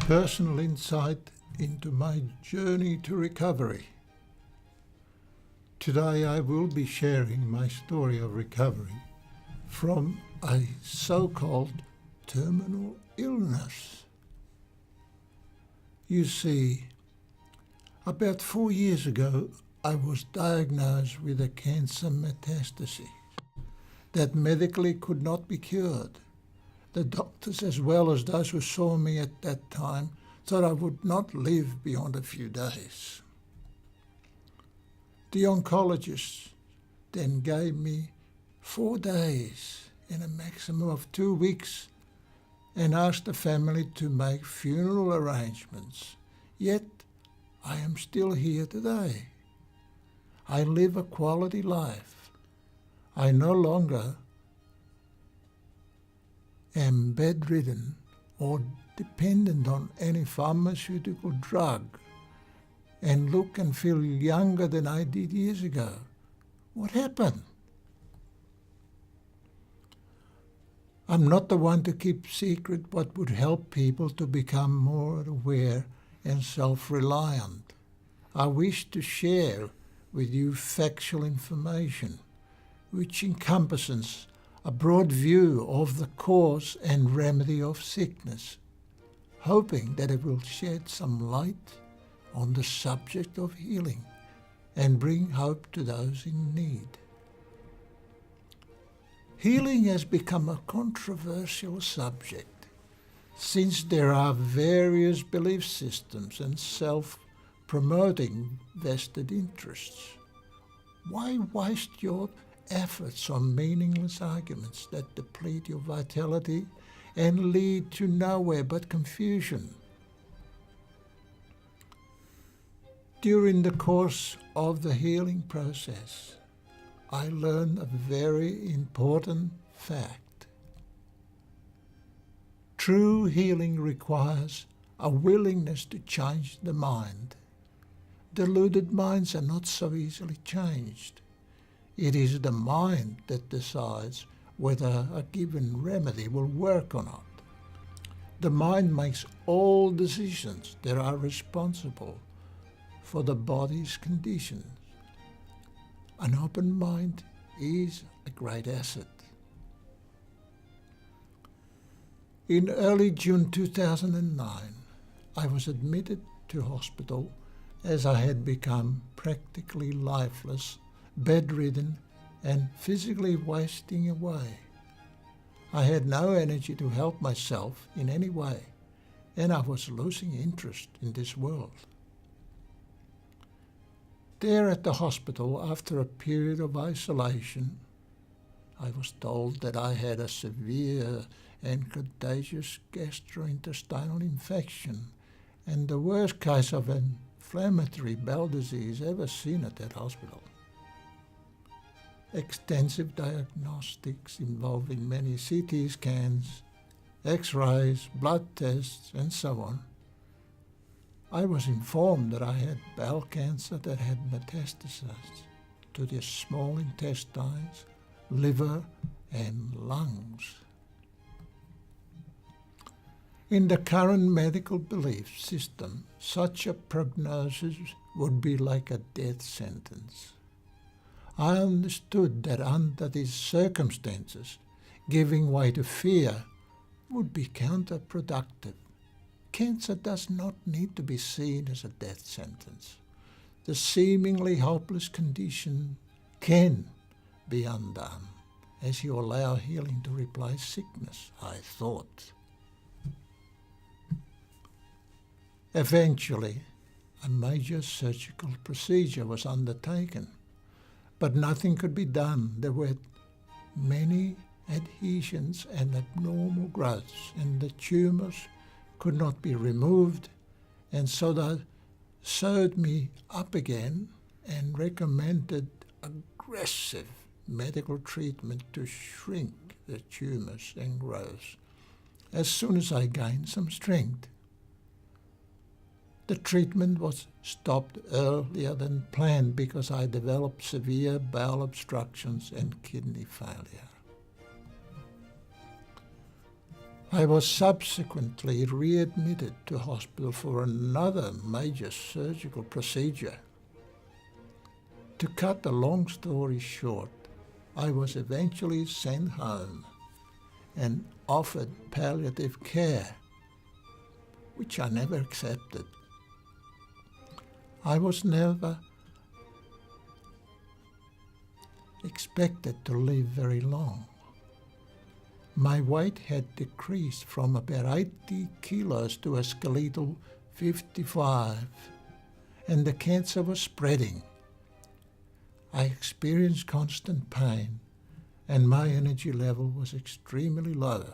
personal insight into my journey to recovery. Today I will be sharing my story of recovery from a so-called terminal illness. You see, about 4 years ago, I was diagnosed with a cancer metastasis that medically could not be cured. The doctors, as well as those who saw me at that time, thought I would not live beyond a few days. The oncologist then gave me 4 days and a maximum of 2 weeks and asked the family to make funeral arrangements. Yet, I am still here today. I live a quality life. I no longer am bedridden or dependent on any pharmaceutical drug and look and feel younger than I did years ago. What happened? I'm not the one to keep secret what would help people to become more aware and self-reliant. I wish to share with you factual information which encompasses a broad view of the cause and remedy of sickness, hoping that it will shed some light on the subject of healing and bring hope to those in need. Healing has become a controversial subject since there are various belief systems and self-promoting vested interests. Why waste your efforts on meaningless arguments that deplete your vitality and lead to nowhere but confusion? During the course of the healing process, I learned a very important fact. True healing requires a willingness to change the mind. Deluded minds are not so easily changed. It is the mind that decides whether a given remedy will work or not. The mind makes all decisions that are responsible for the body's conditions. An open mind is a great asset. In early June 2009, I was admitted to hospital as I had become practically lifeless, bedridden, and physically wasting away. I had no energy to help myself in any way, and I was losing interest in this world. There at the hospital, after a period of isolation, I was told that I had a severe and contagious gastrointestinal infection and the worst case of inflammatory bowel disease ever seen at that hospital. Extensive diagnostics involving many CT scans, X-rays, blood tests, and so on. I was informed that I had bowel cancer that had metastasized to the small intestines, liver, and lungs. In the current medical belief system, such a prognosis would be like a death sentence. I understood that under these circumstances, giving way to fear would be counterproductive. Cancer does not need to be seen as a death sentence. The seemingly hopeless condition can be undone as you allow healing to replace sickness, I thought. Eventually, a major surgical procedure was undertaken, but nothing could be done. There were many adhesions and abnormal growths, and the tumours could not be removed, and so they sewed me up again and recommended aggressive medical treatment to shrink the tumours and growths as soon as I gained some strength. The treatment was stopped earlier than planned because I developed severe bowel obstructions and kidney failure. I was subsequently readmitted to hospital for another major surgical procedure. To cut a long story short, I was eventually sent home and offered palliative care, which I never accepted. I was never expected to live very long. My weight had decreased from about 80 kilos to a skeletal 55, and the cancer was spreading. I experienced constant pain, and my energy level was extremely low.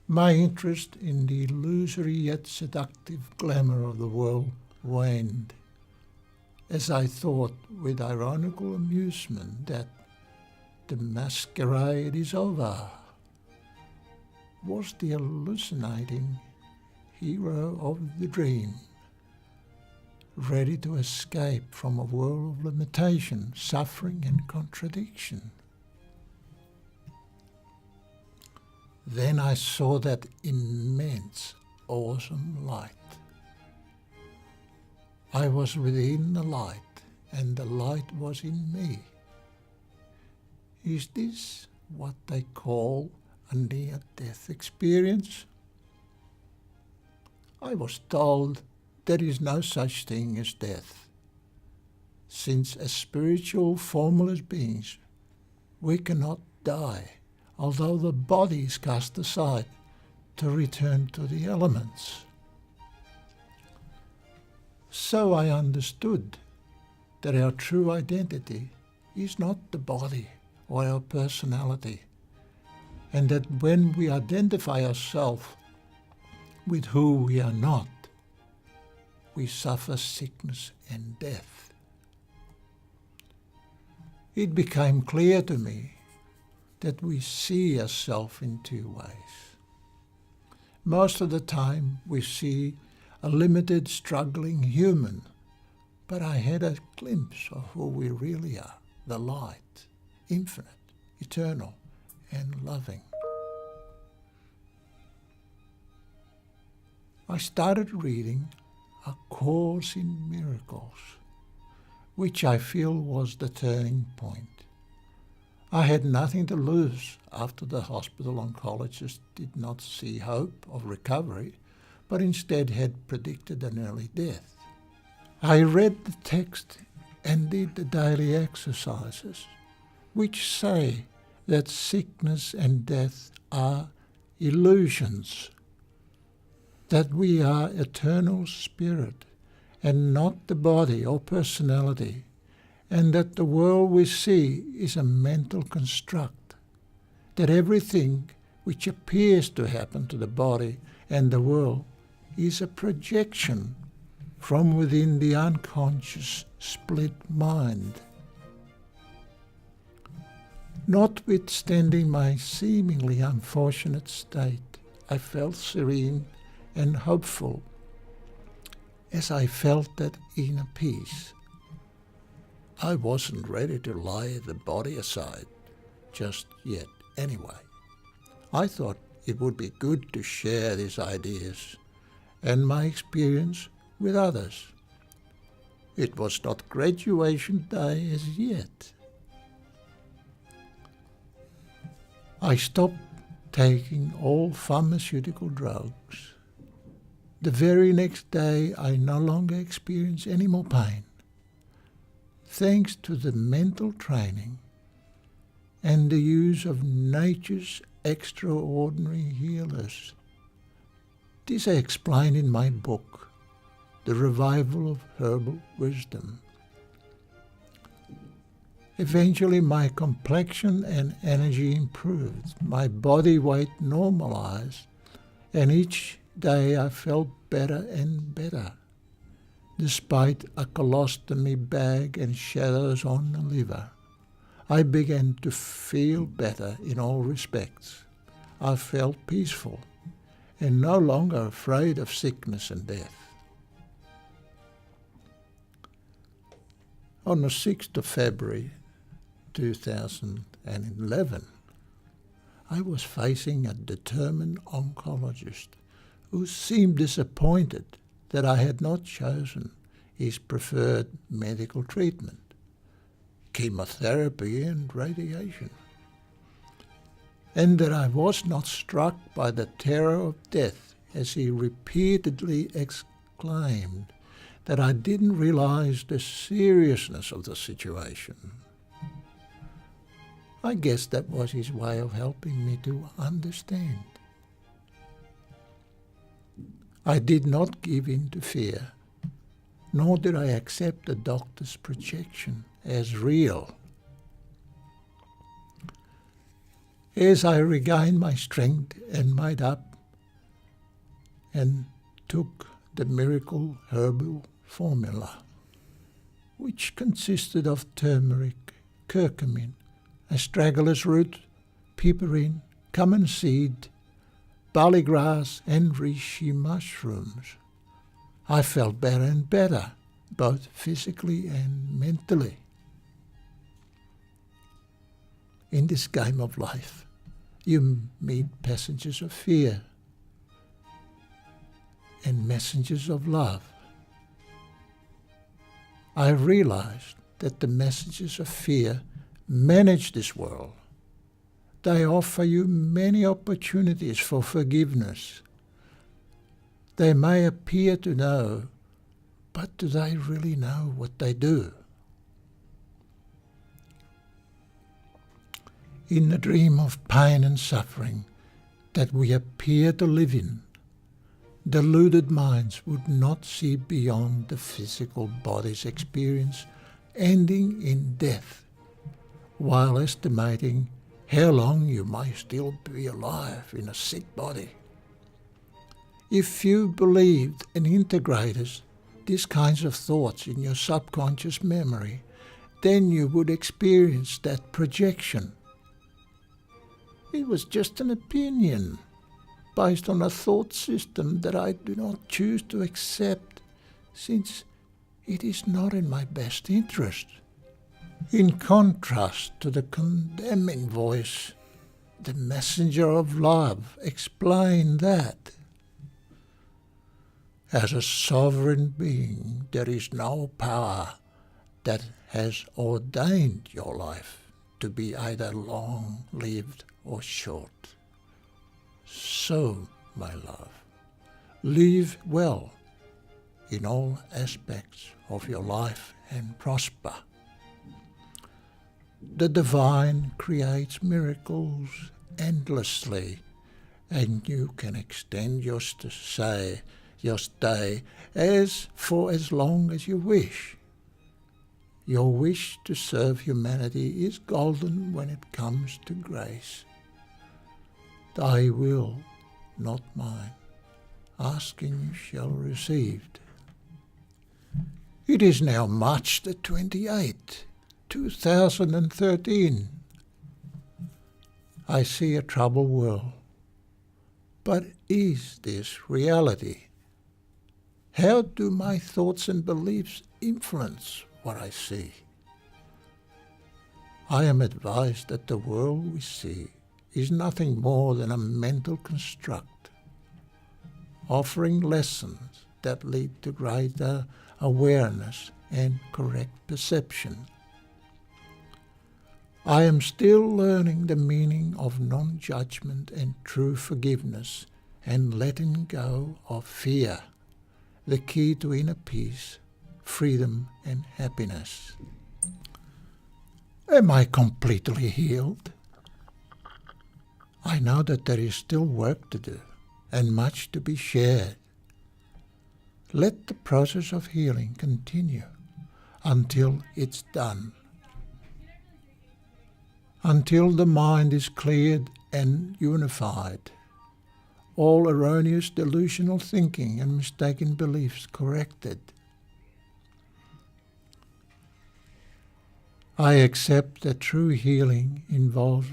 My interest in the illusory yet seductive glamour of the world waned, as I thought with ironical amusement that the masquerade is over. Was the hallucinating hero of the dream ready to escape from a world of limitation, suffering and contradiction? Then I saw that immense, awesome light. I was within the light, and the light was in me. Is this what they call a near-death experience? I was told there is no such thing as death, since as spiritual, formless beings, we cannot die, although the body is cast aside to return to the elements. So I understood that our true identity is not the body or our personality, and that when we identify ourselves with who we are not, we suffer sickness and death. It became clear to me that we see ourselves in two ways. Most of the time we see a limited, struggling human, but I had a glimpse of who we really are, the light, infinite, eternal, and loving. I started reading A Course in Miracles, which I feel was the turning point. I had nothing to lose after the hospital oncologist did not see hope of recovery, but instead had predicted an early death. I read the text and did the daily exercises, which say that sickness and death are illusions, that we are eternal spirit and not the body or personality, and that the world we see is a mental construct, that everything which appears to happen to the body and the world is a projection from within the unconscious split mind. Notwithstanding my seemingly unfortunate state, I felt serene and hopeful, as I felt that inner peace. I wasn't ready to lay the body aside just yet anyway. I thought it would be good to share these ideas and my experience with others. It was not graduation day as yet. I stopped taking all pharmaceutical drugs. The very next day, I no longer experienced any more pain, thanks to the mental training and the use of nature's extraordinary healers. This I explain in my book, The Revival of Herbal Wisdom. Eventually my complexion and energy improved, my body weight normalized, and each day I felt better and better, despite a colostomy bag and shadows on the liver. I began to feel better in all respects. I felt peaceful and no longer afraid of sickness and death. On the 6th of February 2011, I was facing a determined oncologist who seemed disappointed that I had not chosen his preferred medical treatment, chemotherapy and radiation, and that I was not struck by the terror of death as he repeatedly exclaimed that I didn't realize the seriousness of the situation. I guess that was his way of helping me to understand. I did not give in to fear, nor did I accept the doctor's projection as real. As I regained my strength and made up and took the miracle herbal formula, which consisted of turmeric, curcumin, astragalus root, piperine, cumin seed, barley grass and reishi mushrooms, I felt better and better, both physically and mentally. In this game of life, you meet passengers of fear and messengers of love. I realized that the messengers of fear manage this world. They offer you many opportunities for forgiveness. They may appear to know, but do they really know what they do? In the dream of pain and suffering that we appear to live in, deluded minds would not see beyond the physical body's experience ending in death, while estimating how long you may still be alive in a sick body. If you believed and integrated these kinds of thoughts in your subconscious memory, then you would experience that projection. It was just an opinion based on a thought system that I do not choose to accept, since it is not in my best interest. In contrast to the condemning voice, the messenger of love explained that as a sovereign being, there is no power that has ordained your life to be either long-lived or short. So, my love, live well in all aspects of your life and prosper. The divine creates miracles endlessly, and you can extend your stay as long as you wish. Your wish to serve humanity is golden when it comes to grace. Thy will, not mine. Asking you shall receive. It is now March the 28th, 2013. I see a troubled world. But is this reality? How do my thoughts and beliefs influence what I see? I am advised that the world we see is nothing more than a mental construct, offering lessons that lead to greater awareness and correct perception. I am still learning the meaning of non-judgment and true forgiveness and letting go of fear, the key to inner peace, freedom and happiness. Am I completely healed? I know that there is still work to do and much to be shared. Let the process of healing continue until it's done. Until the mind is cleared and unified, all erroneous delusional thinking and mistaken beliefs corrected. I accept that true healing involves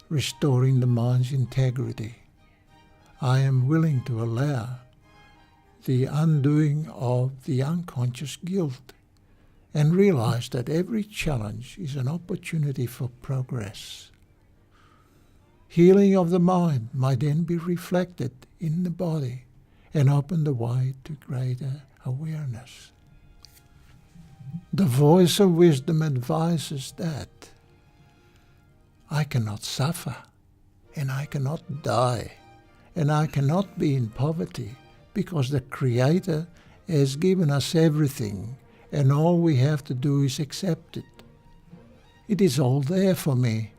restoring the mind's integrity. I am willing to allow the undoing of the unconscious guilt and realize that every challenge is an opportunity for progress. Healing of the mind might then be reflected in the body and open the way to greater awareness. The voice of wisdom advises that I cannot suffer, and I cannot die, and I cannot be in poverty, because the Creator has given us everything, and all we have to do is accept it. It is all there for me,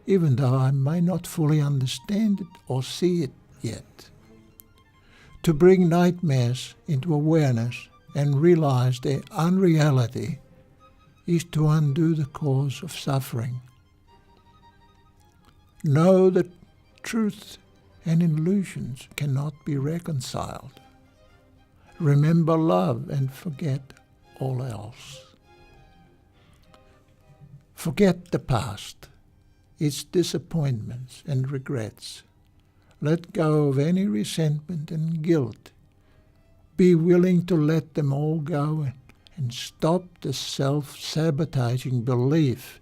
even though I may not fully understand it or see it yet. To bring nightmares into awareness and realize their unreality is to undo the cause of suffering. Know that truth and illusions cannot be reconciled. Remember love and forget all else. Forget the past, its disappointments and regrets. Let go of any resentment and guilt. Be willing to let them all go and stop the self-sabotaging belief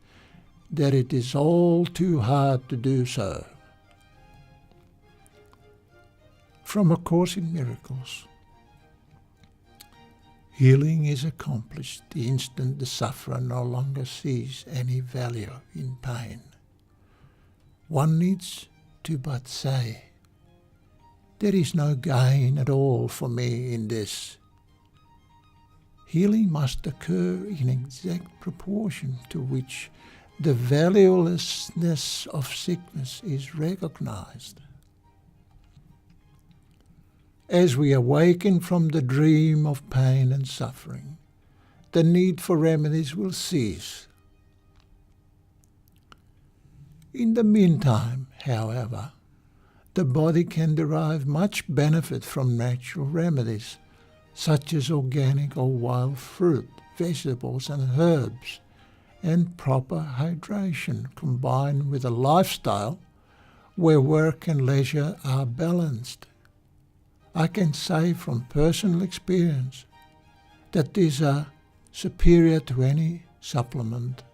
that it is all too hard to do so. From A Course in Miracles. Healing is accomplished the instant the sufferer no longer sees any value in pain. One needs to but say, there is no gain at all for me in this. Healing must occur in exact proportion to which the valuelessness of sickness is recognized. As we awaken from the dream of pain and suffering, the need for remedies will cease. In the meantime, however, the body can derive much benefit from natural remedies, such as organic or wild fruit, vegetables and herbs, and proper hydration combined with a lifestyle where work and leisure are balanced. I can say from personal experience that these are superior to any supplement.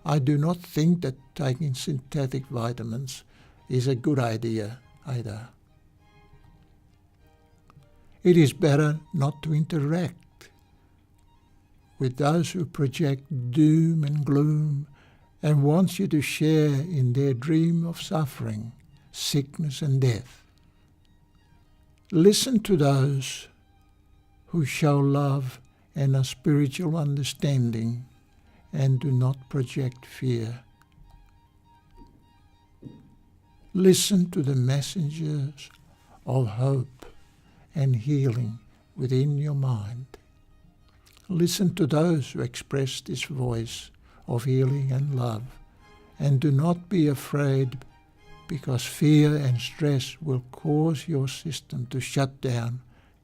I do not think that taking synthetic vitamins is a good idea either. It is better not to interact with those who project doom and gloom and want you to share in their dream of suffering, sickness and death. Listen to those who show love and a spiritual understanding and do not project fear. Listen to the messengers of hope and healing within your mind. Listen to those who express this voice of healing and love, and do not be afraid, because fear and stress will cause your system to shut down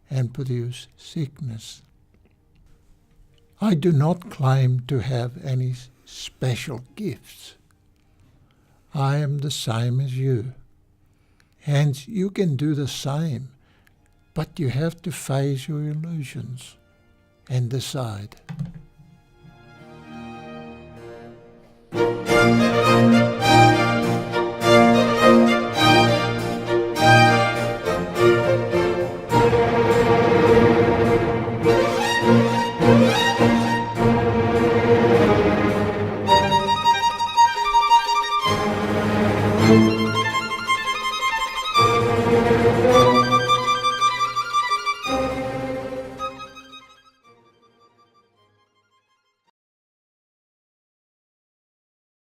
and produce sickness. I do not claim to have any special gifts. I am the same as you. Hence, you can do the same, but you have to face your illusions and decide